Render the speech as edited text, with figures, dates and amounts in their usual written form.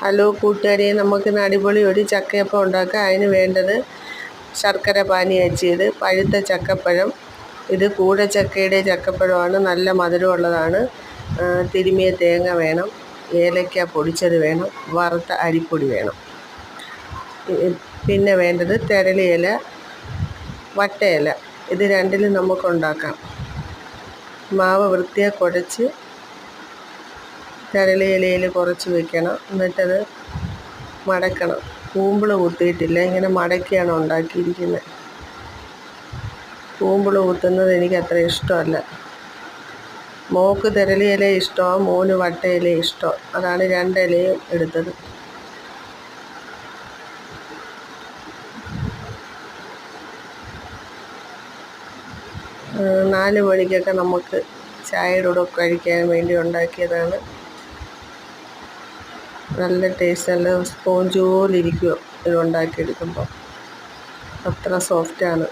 Hello കൂട്ടുകാരെ, നമുക്കിന്ന് അടിപൊളി ഒരു ചക്കയപ്പം ഉണ്ടാക്കാം. അതിന് വേണ്ടത് ശർക്കര പാനി കാച്ചിയത്, പഴുത്ത ചക്കപ്പഴം, ഇത് കൂടച്ചക്കയുടെ ചക്കപ്പഴമാണ്, നല്ല മധുരമുള്ളതാണ്. തിരുമിയ തേങ്ങ വേണം, ഏലക്ക പൊടിച്ചത് വേണം, വറുത്ത അരിപ്പൊടി വേണം. പിന്നെ വേണ്ടത് തെരളിയില, വട്ടയില, ഇത് രണ്ടിലും നമുക്കുണ്ടാക്കാം. മാവ് വൃത്തിയായി കുഴച്ച് തെരളിയിലയിൽ കുറച്ച് വെക്കണം. എന്നിട്ടത് മടക്കണം. കൂമ്പിൾ കുത്തിയിട്ടില്ല, ഇങ്ങനെ മടക്കിയാണ് ഉണ്ടാക്കിയിരിക്കുന്നത്. കൂമ്പിൾ കുത്തുന്നത് എനിക്ക് അത്ര ഇഷ്ടമല്ല. മോൾക്ക് തെരളിയില ഇഷ്ടമാണ്, മോന് വട്ടയില ഇഷ്ടം. അതാണ് രണ്ടിലയും എടുത്തത്. നാല് മണിക്കൊക്കെ നമുക്ക് ചായയുടെ കൂടെ കഴിക്കാൻ വേണ്ടി ഉണ്ടാക്കിയതാണ്. നല്ല ടേസ്റ്റ്, നല്ല സ്പോഞ്ച് പോലെ ഇരിക്കുമോ ഇത് ഉണ്ടാക്കിയെടുക്കുമ്പോൾ, അത്ര സോഫ്റ്റാണ്.